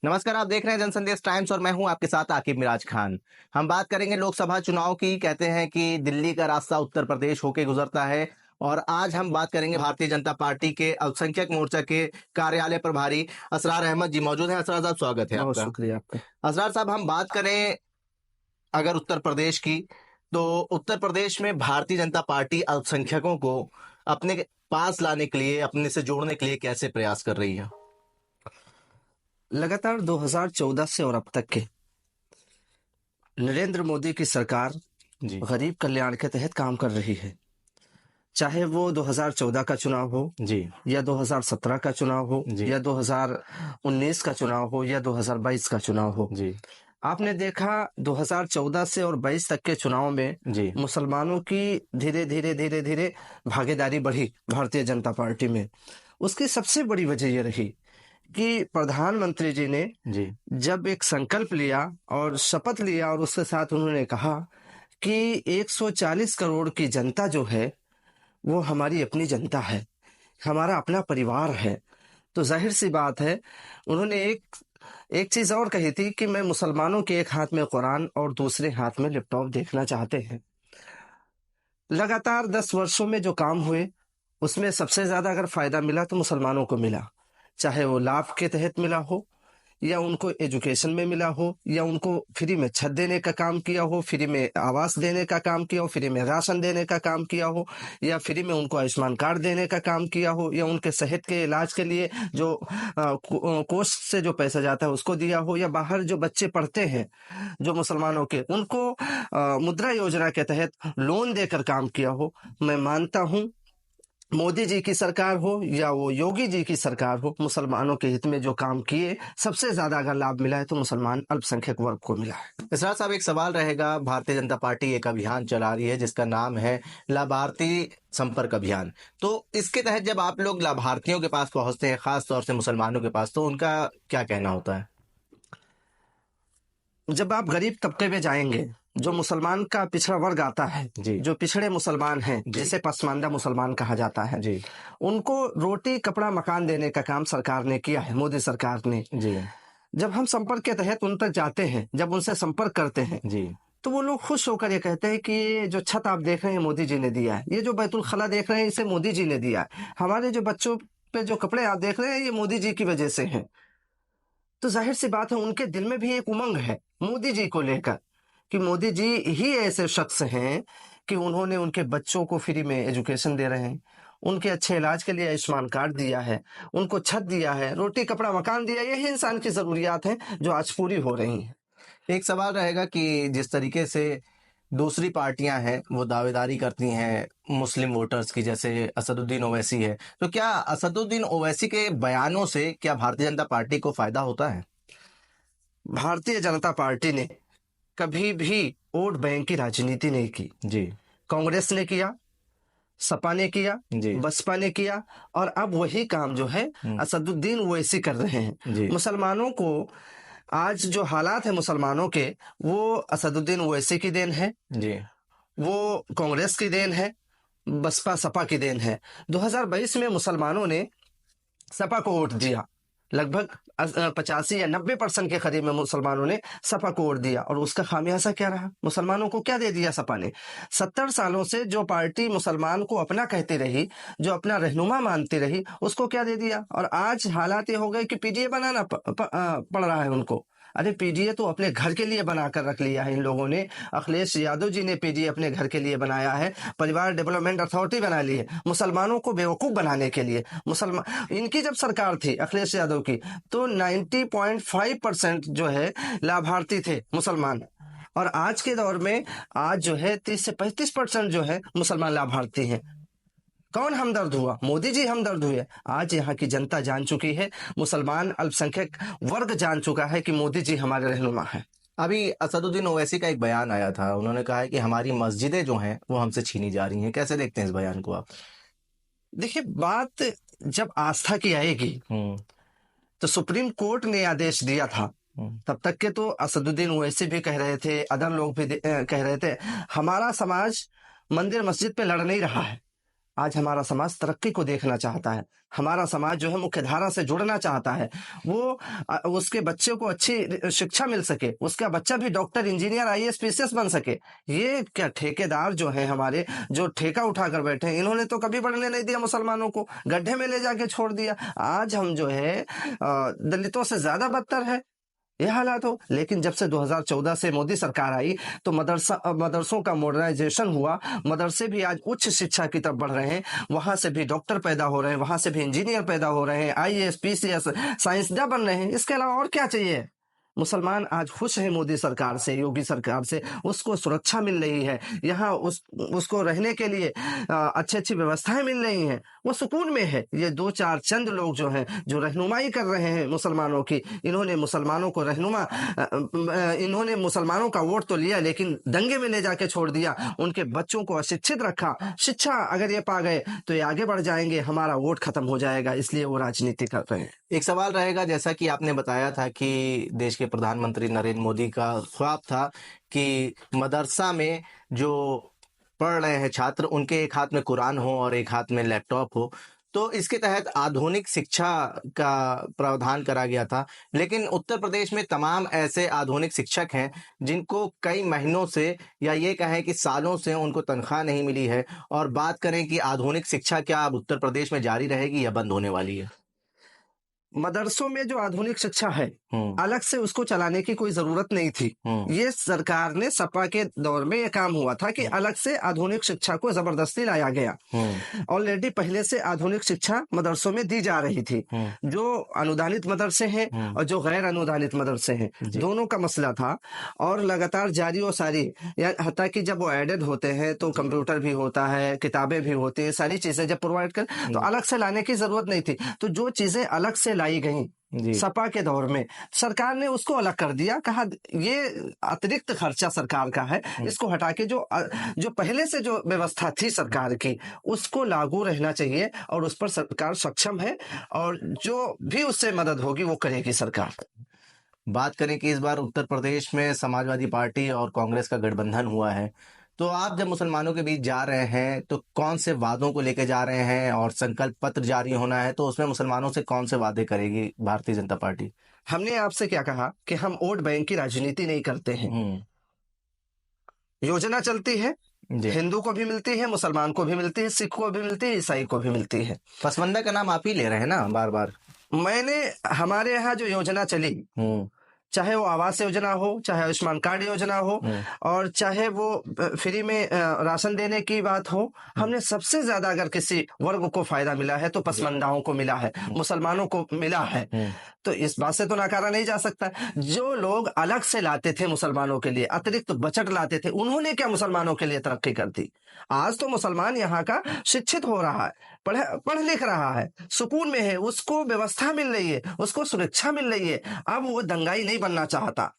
नमस्कार, आप देख रहे हैं जनसंदेश टाइम्स और मैं हूं आपके साथ आकिब मिराज खान। हम बात करेंगे लोकसभा चुनाव की। कहते हैं कि दिल्ली का रास्ता उत्तर प्रदेश होके गुजरता है और आज हम बात करेंगे भारतीय जनता पार्टी के अल्पसंख्यक मोर्चा के कार्यालय प्रभारी असरार अहमद जी मौजूद हैं। असरार साहब, स्वागत है बहुत आपका। शुक्रिया आपका। असरार साहब, हम बात करें अगर उत्तर प्रदेश की, तो उत्तर प्रदेश में भारतीय जनता पार्टी अल्पसंख्यकों को अपने पास लाने के लिए, अपने से जोड़ने के लिए कैसे प्रयास कर रही है? लगातार 2014 से और अब तक के नरेंद्र मोदी की सरकार जी गरीब कल्याण के तहत काम कर रही है। चाहे वो 2014 का चुनाव हो जी या 2017 का चुनाव हो जी या 2019 का चुनाव हो या 2022 का चुनाव हो। जी आपने देखा 2014 से और 22 तक के चुनाव में जी मुसलमानों की धीरे धीरे धीरे धीरे भागीदारी बढ़ी भारतीय जनता पार्टी में। उसकी सबसे बड़ी वजह यह रही कि प्रधानमंत्री जी ने जी जब एक संकल्प लिया और शपथ लिया और उसके साथ उन्होंने कहा कि 140 करोड़ की जनता जो है वो हमारी अपनी जनता है, हमारा अपना परिवार है। तो जाहिर सी बात है, उन्होंने एक एक चीज और कही थी कि मैं मुसलमानों के एक हाथ में कुरान और दूसरे हाथ में लैपटॉप देखना चाहते हैं। लगातार 10 वर्षों में जो काम हुए उसमें सबसे ज्यादा अगर फायदा मिला तो मुसलमानों को मिला, चाहे वो लाभ के तहत मिला हो या उनको एजुकेशन में मिला हो या उनको फ्री में छत देने का काम किया हो, फ्री में आवास देने का काम किया हो, फ्री में राशन देने का काम किया हो या फ्री में उनको आयुष्मान कार्ड देने का काम किया हो या उनके सेहत के इलाज के लिए जो कोष से जो पैसा जाता है उसको दिया हो या बाहर जो बच्चे पढ़ते हैं जो मुसलमानों के उनको मुद्रा योजना के तहत लोन देकर काम किया हो। मैं मानता हूं मोदी जी की सरकार हो या वो योगी जी की सरकार हो, मुसलमानों के हित में जो काम किए सबसे ज्यादा अगर लाभ मिला है तो मुसलमान अल्पसंख्यक वर्ग को मिला है। इसरार साहब, एक सवाल रहेगा। भारतीय जनता पार्टी एक अभियान चला रही है जिसका नाम है लाभार्थी संपर्क अभियान। तो इसके तहत जब आप लोग लाभार्थियों के पास पहुंचते हैं, खास तौर से मुसलमानों के पास, तो उनका क्या कहना होता है? जब आप गरीब तबके में जाएंगे, जो मुसलमान का पिछड़ा वर्ग आता है, जी जो पिछड़े मुसलमान हैं जी जिसे पसमानदा मुसलमान कहा जाता है, जी उनको रोटी कपड़ा मकान देने का काम सरकार ने किया है, मोदी सरकार ने। जी जब हम संपर्क के तहत उन तक जाते हैं, जब उनसे संपर्क करते हैं, जी तो वो लोग खुश होकर ये कहते हैं कि ये जो छत आप देख रहे हैं मोदी जी ने दिया है, ये जो बैतुल खला देख रहे हैं इसे मोदी जी ने दिया है, हमारे जो बच्चों पे जो कपड़े आप देख रहे हैं ये मोदी जी की वजह से हैं। तो जाहिर सी बात है उनके दिल में भी एक उमंग है मोदी जी को लेकर कि मोदी जी ही ऐसे शख्स हैं कि उन्होंने उनके बच्चों को फ्री में एजुकेशन दे रहे हैं, उनके अच्छे इलाज के लिए आयुष्मान कार्ड दिया है, उनको छत दिया है, रोटी कपड़ा मकान दिया। यही इंसान की जरूरियात हैं जो आज पूरी हो रही हैं। एक सवाल रहेगा कि जिस तरीके से दूसरी पार्टियां हैं वो दावेदारी करती हैं मुस्लिम वोटर्स की, जैसे असदुद्दीन ओवैसी है, तो क्या असदुद्दीन ओवैसी के बयानों से क्या भारतीय जनता पार्टी को फायदा होता है? भारतीय जनता पार्टी ने कभी भी वोट बैंक की राजनीति नहीं की। जी कांग्रेस ने किया, सपा ने किया, जी बसपा ने किया और अब वही काम जो है हम्म, असदुद्दीन ओवैसी कर रहे हैं। जी मुसलमानों को आज जो हालात है मुसलमानों के, वो असदुद्दीन ओवैसी की देन है, जी वो कांग्रेस की देन है, बसपा सपा की देन है। 2022 में मुसलमानों ने सपा को वोट दिया, लगभग 85 या 90% के करीब में मुसलमानों ने सपा को वोट दिया और उसका खामियाजा क्या रहा? मुसलमानों को क्या दे दिया सपा ने? 70 सालों से जो पार्टी मुसलमान को अपना कहती रही, जो अपना रहनुमा मानती रही, उसको क्या दे दिया? और आज हालात ये हो गए कि पीडीए बनाना पड़ रहा है उनको। अरे पीडीए तो अपने घर के लिए बनाकर रख लिया है इन लोगों ने। अखिलेश यादव जी ने पीडीए अपने घर के लिए बनाया है, परिवार डेवलपमेंट अथॉरिटी बना ली है मुसलमानों को बेवकूफ बनाने के लिए। मुसलमान इनकी जब सरकार थी अखिलेश यादव की, तो 90.5% जो है लाभार्थी थे मुसलमान, और आज के दौर में आज जो है 30 से 35% जो है मुसलमान लाभार्थी हैं। कौन हमदर्द हुआ? मोदी जी हमदर्द हुए। आज यहाँ की जनता जान चुकी है, मुसलमान अल्पसंख्यक वर्ग जान चुका है कि मोदी जी हमारे रहनुमा है। अभी असदुद्दीन ओवैसी का एक बयान आया था, उन्होंने कहा है कि हमारी मस्जिदें जो हैं वो हमसे छीनी जा रही हैं। कैसे देखते हैं इस बयान को आप? देखिए, बात जब आस्था की आएगी हम्म तो सुप्रीम कोर्ट ने आदेश दिया था, हम्म तब तक के तो असदुद्दीन ओवैसी भी कह रहे थे, अदर लोग भी कह रहे थे हमारा समाज मंदिर मस्जिद पे लड़ नहीं रहा है, आज हमारा समाज तरक्की को देखना चाहता है, हमारा समाज जो है मुख्य धारा से जुड़ना चाहता है। वो उसके बच्चे को अच्छी शिक्षा मिल सके, उसका बच्चा भी डॉक्टर, इंजीनियर, आईएएस, पीसीएस बन सके। ये क्या ठेकेदार जो है हमारे, जो ठेका उठाकर बैठे हैं, इन्होंने तो कभी बढ़ने नहीं दिया, मुसलमानों को गड्ढे में ले जाके छोड़ दिया। आज हम जो है दलितों से ज्यादा बदतर है ये हालात हो। लेकिन जब से 2014 से मोदी सरकार आई तो मदरसों का मॉडर्नाइजेशन हुआ, मदरसे भी आज उच्च शिक्षा की तरफ बढ़ रहे हैं, वहां से भी डॉक्टर पैदा हो रहे हैं, वहां से भी इंजीनियर पैदा हो रहे हैं, आईएएस, पीसीएस, साइंसदान बन रहे हैं। इसके अलावा और क्या चाहिए? मुसलमान आज खुश है मोदी सरकार से, योगी सरकार से, उसको सुरक्षा मिल रही है, यहाँ उसको रहने के लिए अच्छी अच्छी व्यवस्थाएं मिल रही हैं, वो सुकून में है। ये दो चार चंद लोग जो हैं, जो रहनुमाई कर रहे हैं मुसलमानों की, इन्होंने मुसलमानों को इन्होंने मुसलमानों का वोट तो लिया लेकिन दंगे में ले जाके छोड़ दिया, उनके बच्चों को अशिक्षित रखा। शिक्षा अगर ये पा गए तो ये आगे बढ़ जाएंगे, हमारा वोट खत्म हो जाएगा, इसलिए वो राजनीति कर रहे हैं। एक सवाल रहेगा, जैसा कि आपने बताया था कि देश के प्रधानमंत्री नरेंद्र मोदी का ख्वाब था कि मदरसा में जो पढ़ रहे हैं छात्र, उनके एक हाथ में कुरान हो और एक हाथ में लैपटॉप हो। तो इसके तहत आधुनिक शिक्षा का प्रावधान करा गया था, लेकिन उत्तर प्रदेश में तमाम ऐसे आधुनिक शिक्षक हैं जिनको कई महीनों से या ये कहें कि सालों से उनको तनख्वाह नहीं मिली है। और बात करें कि आधुनिक शिक्षा क्या अब उत्तर प्रदेश में जारी रहेगी या बंद होने वाली है? मदरसों में जो आधुनिक शिक्षा है, अलग से उसको चलाने की कोई जरूरत नहीं थी। ये सरकार ने, सपा के दौर में ये काम हुआ था कि अलग से आधुनिक शिक्षा को जबरदस्ती लाया गया। ऑलरेडी पहले से आधुनिक शिक्षा मदरसों में दी जा रही थी। जो अनुदानित मदरसे हैं और जो गैर अनुदानित मदरसे हैं, दोनों का मसला था। और लगातार जारी और सारी, हत्ता कि जब वो एडेड होते हैं तो कंप्यूटर भी होता है, किताबें भी होती है, सारी चीजें जब प्रोवाइड कर, तो अलग से लाने की जरूरत नहीं थी। तो जो चीजें अलग से लाई गई सपा के दौर में, सरकार ने उसको अलग कर दिया, कहा ये अतिरिक्त खर्चा सरकार का है, इसको हटा के जो पहले से जो व्यवस्था थी सरकार की, उसको लागू रहना चाहिए और उस पर सरकार सक्षम है और जो भी उससे मदद होगी वो करेगी सरकार। बात करें कि इस बार उत्तर प्रदेश में समाजवादी पार्टी और कांग्रेस का गठबंधन हुआ है, तो आप जब मुसलमानों के बीच जा रहे हैं तो कौन से वादों को लेकर जा रहे हैं? और संकल्प पत्र जारी होना है तो उसमें मुसलमानों से कौन से वादे करेगी भारतीय जनता पार्टी? हमने आपसे क्या कहा कि हम वोट बैंक की राजनीति नहीं करते हैं। योजना चलती है, हिंदू को भी मिलती है, मुसलमान को भी मिलती है, सिख को भी मिलती है, ईसाई को भी मिलती है। पसमंदा का नाम आप ही ले रहे हैं ना बार बार। मैंने हमारे यहाँ जो योजना चली, चाहे वो आवास योजना हो, चाहे आयुष्मान कार्ड योजना हो, और चाहे वो फ्री में राशन देने की बात हो, हमने सबसे ज्यादा अगर किसी वर्ग को फायदा मिला है तो पसमंदाओं को मिला है, मुसलमानों को मिला है। तो इस बात से तो नकारा नहीं जा सकता। जो लोग अलग से लाते थे मुसलमानों के लिए, अतिरिक्त बजट लाते थे, उन्होंने क्या मुसलमानों के लिए तरक्की कर दी? आज तो मुसलमान यहाँ का शिक्षित हो रहा है, पढ़ लिख रहा है, सुकून में है, उसको व्यवस्था मिल रही है, उसको सुरक्षा मिल रही है। अब वो दंगाई नहीं बनना चाहता,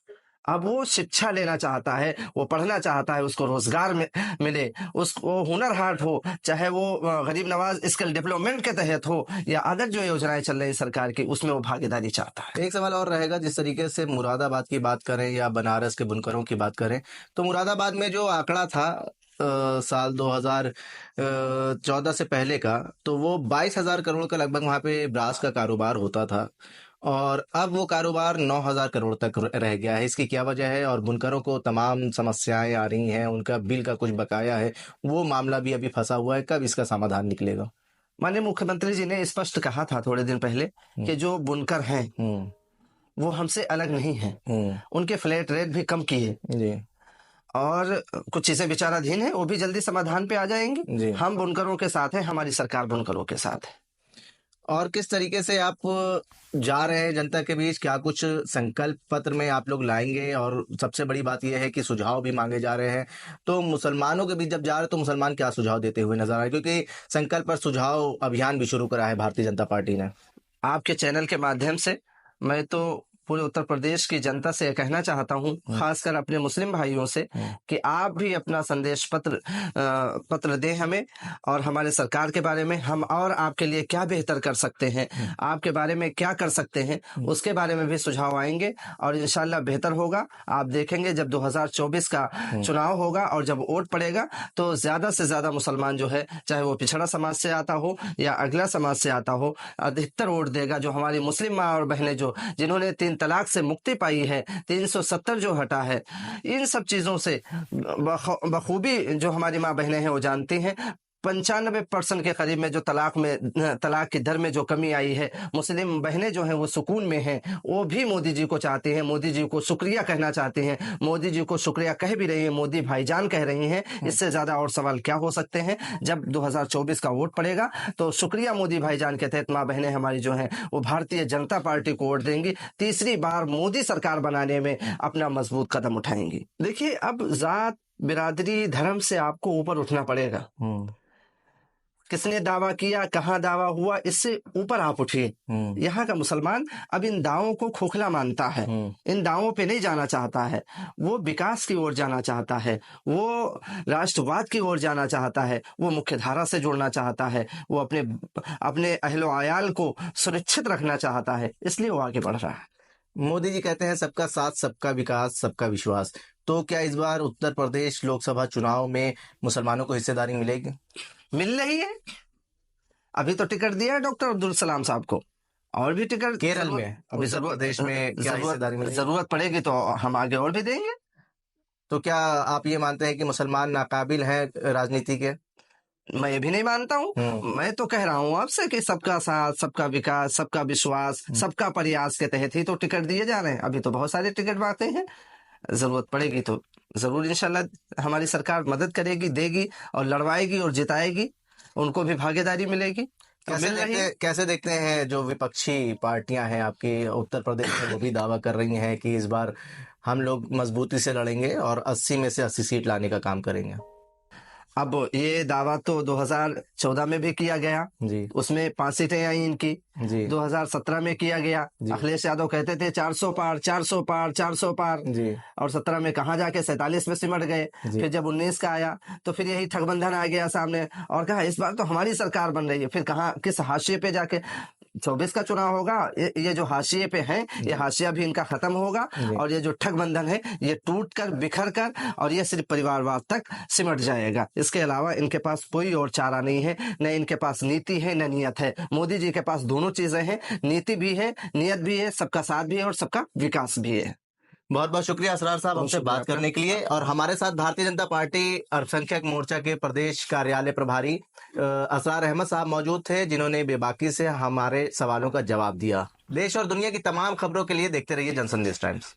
अब वो शिक्षा लेना चाहता है, वो पढ़ना चाहता है, उसको रोजगार मिले, उसको हुनर हाट हो, चाहे वो गरीब नवाज स्किल डेवलपमेंट के तहत हो या अदर जो योजनाएं चल रही है सरकार की, उसमें वो भागीदारी चाहता है। एक सवाल और रहेगा, जिस तरीके से मुरादाबाद की बात करें या बनारस के बुनकरों की बात करें, तो मुरादाबाद में जो आंकड़ा था साल 2014 से पहले का, तो वो 22,000 करोड़ का लगभग वहां पे ब्रास का कारोबार होता था, और अब वो कारोबार 9,000 करोड़ तक रह गया है। इसकी क्या वजह है? और बुनकरों को तमाम समस्याएं आ रही हैं, उनका बिल का कुछ बकाया है, वो मामला भी अभी फंसा हुआ है, कब इसका समाधान निकलेगा? माननीय मुख्यमंत्री जी ने स्पष्ट कहा था थोड़े दिन पहले कि जो बुनकर हैं वो हमसे अलग नहीं है, उनके फ्लैट रेट भी कम किए जी, और कुछ चीजें विचाराधीन है, वो भी जल्दी समाधान पे आ जाएंगी। हम बुनकरों के साथ हैं, हमारी सरकार बुनकरों के साथ है। और किस तरीके से आप जा रहे हैं जनता के बीच? क्या कुछ संकल्प पत्र में आप लोग लाएंगे? और सबसे बड़ी बात यह है कि सुझाव भी मांगे जा रहे हैं, तो मुसलमानों के बीच जब जा रहे हैं तो मुसलमान क्या सुझाव देते हुए नजर आ रहे हैं? क्योंकि संकल्प पर सुझाव अभियान भी शुरू करा है भारतीय जनता पार्टी ने। आपके चैनल के माध्यम से मैं तो पूरे उत्तर प्रदेश की जनता से कहना चाहता हूँ, खासकर अपने मुस्लिम भाइयों से, कि आप भी अपना संदेश पत्र दें हमें और हमारे सरकार के बारे में, हम और आपके लिए क्या बेहतर कर सकते हैं, आपके बारे में क्या कर सकते हैं, उसके बारे में भी सुझाव आएंगे और इंशाल्लाह बेहतर होगा। आप देखेंगे जब 2024 का चुनाव होगा और जब वोट पड़ेगा तो ज्यादा से ज्यादा मुसलमान जो है, चाहे वो पिछड़ा समाज से आता हो या अगला समाज से आता हो, अधिकतर वोट देगा। जो हमारी मुस्लिम माँ और बहनें जिन्होंने 3 तलाक से मुक्ति पाई है, 370 जो हटा है, इन सब चीजों से बखूबी जो हमारी माँ बहनें हैं वो जानती हैं। 95% के करीब में जो तलाक की दर में जो कमी आई है, मुस्लिम बहनें जो हैं वो सुकून में हैं। वो भी मोदी जी को चाहती हैं, मोदी जी को शुक्रिया कहना चाहती हैं, मोदी जी को शुक्रिया कह भी रही हैं, मोदी भाईजान कह रही हैं। इससे ज्यादा और सवाल क्या हो सकते हैं। जब 2024 का वोट पड़ेगा तो शुक्रिया मोदी भाईजान के तहत माँ बहनें हमारी जो हैं वो भारतीय जनता पार्टी को वोट देंगी, तीसरी बार मोदी सरकार बनाने में अपना मजबूत कदम उठाएंगी। देखिए, अब जात, बिरादरी, धर्म से आपको ऊपर उठना पड़ेगा। किसने दावा किया, कहाँ दावा हुआ, इससे ऊपर आप उठिए। यहाँ का मुसलमान अब इन दावों को खोखला मानता है, इन दावों पे नहीं जाना चाहता है। वो विकास की ओर जाना चाहता है, वो राष्ट्रवाद की ओर जाना चाहता है, वो मुख्य धारा से जुड़ना चाहता है, वो अपने अहलो आयाल को सुरक्षित रखना चाहता है, इसलिए वो आगे बढ़ रहा है। मोदी जी कहते हैं सबका साथ, सबका विकास, सबका विश्वास। तो क्या इस बार उत्तर प्रदेश लोकसभा चुनाव में मुसलमानों को हिस्सेदारी मिलेगी? मिल रही है। अभी तो टिकट दिया है डॉक्टर अब्दुल सलाम साहब को, और भी टिकट केरल में, अभी उत्तर प्रदेश में क्या हिस्सेदारी मिलेगी? जरूरत पड़ेगी तो हम आगे और भी देंगे। तो क्या आप ये मानते हैं कि मुसलमान नाकाबिल हैं राजनीति के? मैं ये भी नहीं मानता हूँ। मैं तो कह रहा हूँ आपसे कि सबका साथ, सबका विकास, सबका विश्वास, सबका प्रयास के तहत ही तो टिकट दिए जा रहे हैं। अभी तो बहुत सारे टिकट बांटे हैं, जरूरत पड़ेगी तो जरूर इंशाल्लाह हमारी सरकार मदद करेगी, देगी और लड़वाएगी और जिताएगी, उनको भी भागीदारी मिलेगी। कैसे देखते हैं जो विपक्षी पार्टियां हैं आपकी उत्तर प्रदेश में, वो भी दावा कर रही हैं कि इस बार हम लोग मजबूती से लड़ेंगे और 80 में से 80 सीट लाने का काम करेंगे? अब ये दावा तो 2014 में भी किया गया जी, उसमें 5 सीटें आई इनकी जी। 2017 में किया गया, अखिलेश यादव कहते थे 400 पार 400 पार 400 पार जी। और 17 में कहाँ जाके 47 में सिमट गए। फिर जब 19 का आया तो फिर यही ठगबंधन आ गया सामने और कहा इस बार तो हमारी सरकार बन रही है। फिर कहाँ, किस हाशिए पे जाके 24 का चुनाव होगा, ये जो हाशिए पे है, ये हाशिया भी इनका खत्म होगा और ये जो ठगबंधन है ये टूट कर, बिखर कर और ये सिर्फ परिवारवाद तक सिमट जाएगा। इसके अलावा इनके पास कोई और चारा नहीं है, न इनके पास नीति है न नियत है। मोदी जी के पास दोनों चीजें हैं, नीति भी है, नियत भी है, सबका साथ भी है और सबका विकास भी है। बहुत बहुत शुक्रिया असरार साहब हमसे बात करने के लिए। और हमारे साथ भारतीय जनता पार्टी अल्पसंख्यक मोर्चा के प्रदेश कार्यालय प्रभारी असरार अहमद साहब मौजूद थे, जिन्होंने बेबाकी से हमारे सवालों का जवाब दिया। देश और दुनिया की तमाम खबरों के लिए देखते रहिए जनसंदेश टाइम्स।